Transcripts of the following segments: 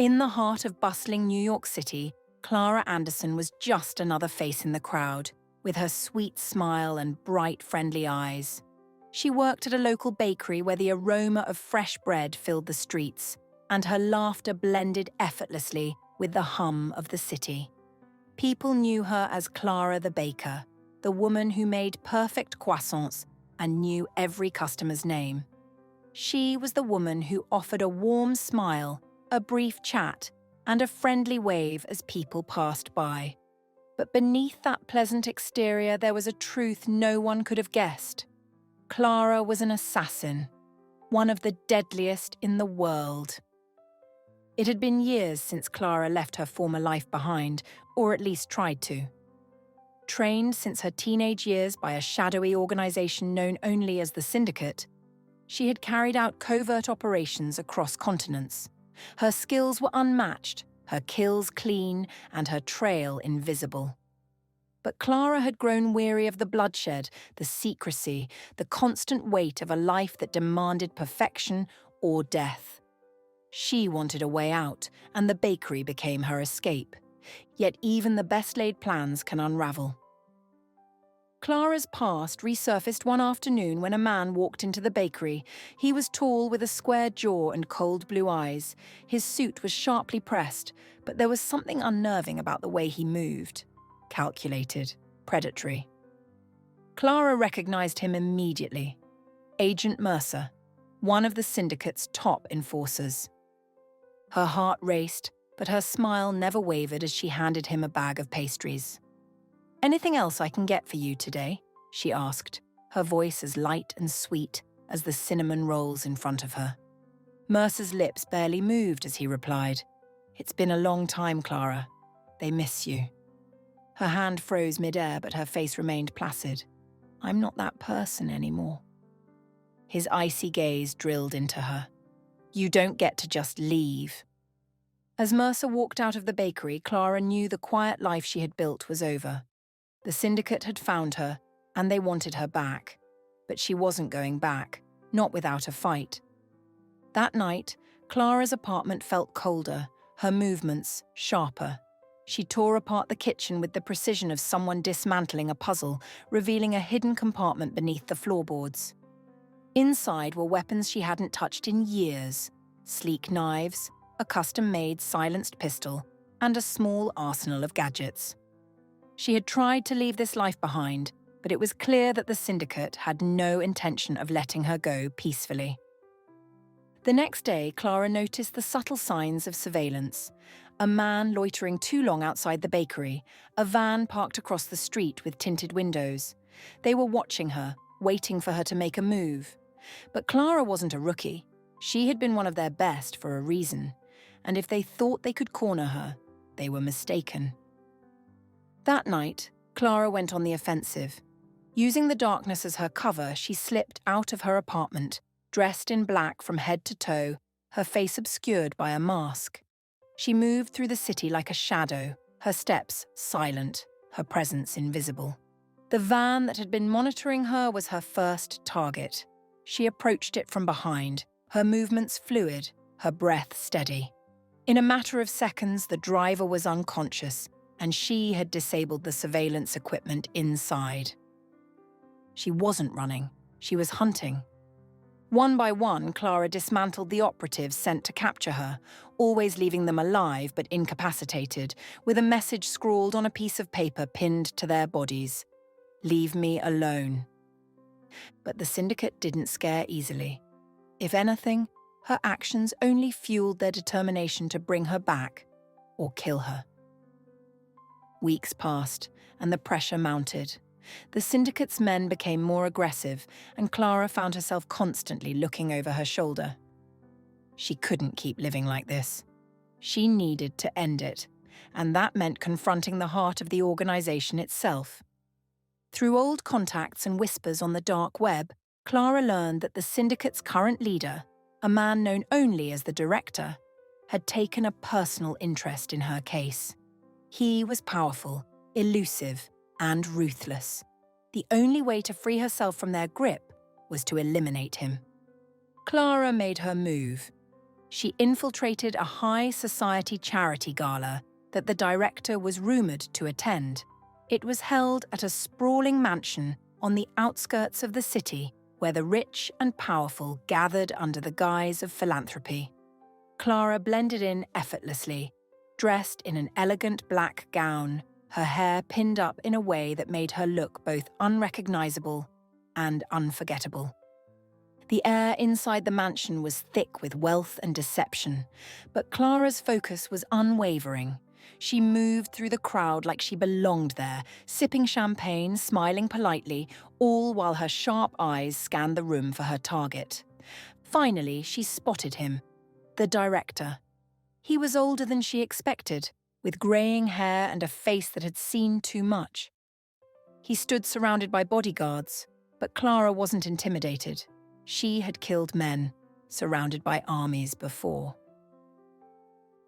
In the heart of bustling New York City, Clara Anderson was just another face in the crowd, with her sweet smile and bright, friendly eyes. She worked at a local bakery where the aroma of fresh bread filled the streets, and her laughter blended effortlessly with the hum of the city. People knew her as Clara the baker, the woman who made perfect croissants and knew every customer's name. She was the woman who offered a warm smile, a brief chat, and a friendly wave as people passed by. But beneath that pleasant exterior there was a truth no one could have guessed. Clara was an assassin, one of the deadliest in the world. It had been years since Clara left her former life behind, or at least tried to. Trained since her teenage years by a shadowy organization known only as the Syndicate, she had carried out covert operations across continents. Her skills were unmatched, her kills clean, and her trail invisible. But Clara had grown weary of the bloodshed, the secrecy, the constant weight of a life that demanded perfection or death. She wanted a way out, and the bakery became her escape. Yet even the best-laid plans can unravel. Clara's past resurfaced one afternoon when a man walked into the bakery. He was tall with a square jaw and cold blue eyes. His suit was sharply pressed, but there was something unnerving about the way he moved. Calculated, predatory. Clara recognized him immediately. Agent Mercer, one of the Syndicate's top enforcers. Her heart raced, but her smile never wavered as she handed him a bag of pastries. "Anything else I can get for you today?" she asked, her voice as light and sweet as the cinnamon rolls in front of her. Mercer's lips barely moved as he replied, "It's been a long time, Clara. They miss you." Her hand froze midair, but her face remained placid. "I'm not that person anymore." His icy gaze drilled into her. "You don't get to just leave." As Mercer walked out of the bakery, Clara knew the quiet life she had built was over. The Syndicate had found her, and they wanted her back. But she wasn't going back, not without a fight. That night, Clara's apartment felt colder, her movements sharper. She tore apart the kitchen with the precision of someone dismantling a puzzle, revealing a hidden compartment beneath the floorboards. Inside were weapons she hadn't touched in years: sleek knives, a custom-made silenced pistol, and a small arsenal of gadgets. She had tried to leave this life behind, but it was clear that the Syndicate had no intention of letting her go peacefully. The next day, Clara noticed the subtle signs of surveillance. A man loitering too long outside the bakery, a van parked across the street with tinted windows. They were watching her, waiting for her to make a move. But Clara wasn't a rookie. She had been one of their best for a reason, and if they thought they could corner her, they were mistaken. That night, Clara went on the offensive. Using the darkness as her cover, she slipped out of her apartment, dressed in black from head to toe, her face obscured by a mask. She moved through the city like a shadow, her steps silent, her presence invisible. The van that had been monitoring her was her first target. She approached it from behind, her movements fluid, her breath steady. In a matter of seconds, the driver was unconscious, and she had disabled the surveillance equipment inside. She wasn't running, she was hunting. One by one, Clara dismantled the operatives sent to capture her, always leaving them alive but incapacitated, with a message scrawled on a piece of paper pinned to their bodies: "Leave me alone." But the Syndicate didn't scare easily. If anything, her actions only fueled their determination to bring her back or kill her. Weeks passed, and the pressure mounted. The Syndicate's men became more aggressive, and Clara found herself constantly looking over her shoulder. She couldn't keep living like this. She needed to end it, and that meant confronting the heart of the organization itself. Through old contacts and whispers on the dark web, Clara learned that the Syndicate's current leader, a man known only as the Director, had taken a personal interest in her case. He was powerful, elusive, and ruthless. The only way to free herself from their grip was to eliminate him. Clara made her move. She infiltrated a high society charity gala that the director was rumored to attend. It was held at a sprawling mansion on the outskirts of the city where the rich and powerful gathered under the guise of philanthropy. Clara blended in effortlessly, dressed in an elegant black gown, her hair pinned up in a way that made her look both unrecognizable and unforgettable. The air inside the mansion was thick with wealth and deception, but Clara's focus was unwavering. She moved through the crowd like she belonged there, sipping champagne, smiling politely, all while her sharp eyes scanned the room for her target. Finally, she spotted him, the director. He was older than she expected, with greying hair and a face that had seen too much. He stood surrounded by bodyguards, but Clara wasn't intimidated. She had killed men, surrounded by armies before.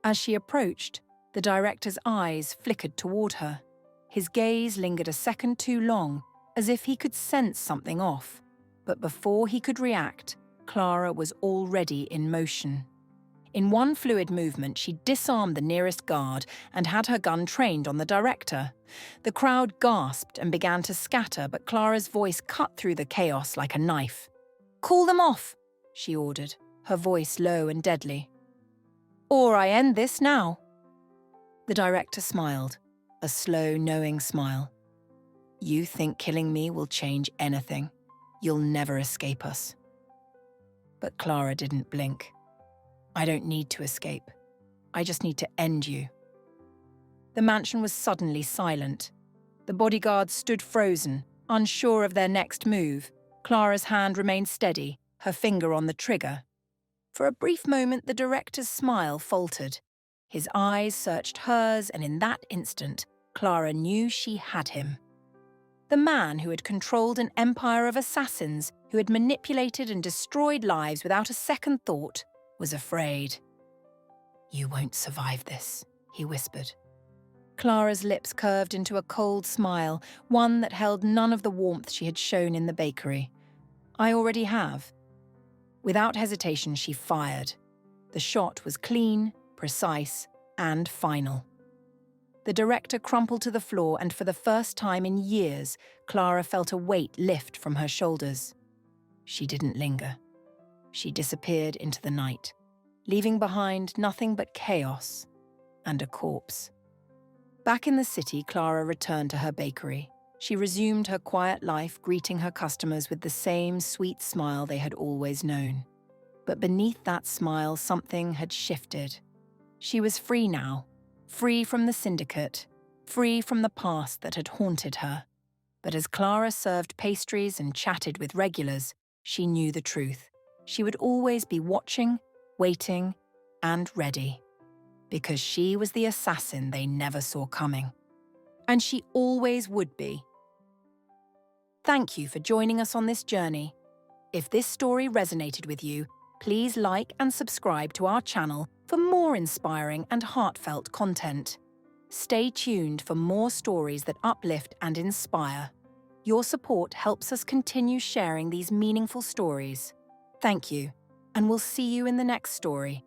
As she approached, the director's eyes flickered toward her. His gaze lingered a second too long, as if he could sense something off. But before he could react, Clara was already in motion. In one fluid movement, she disarmed the nearest guard and had her gun trained on the director. The crowd gasped and began to scatter, but Clara's voice cut through the chaos like a knife. "Call them off," she ordered, her voice low and deadly. "Or I end this now." The director smiled, a slow, knowing smile. "You think killing me will change anything? You'll never escape us." But Clara didn't blink. "I don't need to escape. I just need to end you." The mansion was suddenly silent. The bodyguards stood frozen, unsure of their next move. Clara's hand remained steady, her finger on the trigger. For a brief moment, the director's smile faltered. His eyes searched hers, and in that instant, Clara knew she had him. The man who had controlled an empire of assassins, who had manipulated and destroyed lives without a second thought, was afraid. "You won't survive this," he whispered. Clara's lips curved into a cold smile, one that held none of the warmth she had shown in the bakery. "I already have." Without hesitation, she fired. The shot was clean, precise, and final. The director crumpled to the floor, and for the first time in years, Clara felt a weight lift from her shoulders. She didn't linger. She disappeared into the night, leaving behind nothing but chaos and a corpse. Back in the city, Clara returned to her bakery. She resumed her quiet life, greeting her customers with the same sweet smile they had always known. But beneath that smile, something had shifted. She was free now, free from the Syndicate, free from the past that had haunted her. But as Clara served pastries and chatted with regulars, she knew the truth. She would always be watching, waiting, and ready. Because she was the assassin they never saw coming. And she always would be. Thank you for joining us on this journey. If this story resonated with you, please like and subscribe to our channel for more inspiring and heartfelt content. Stay tuned for more stories that uplift and inspire. Your support helps us continue sharing these meaningful stories. Thank you, and we'll see you in the next story.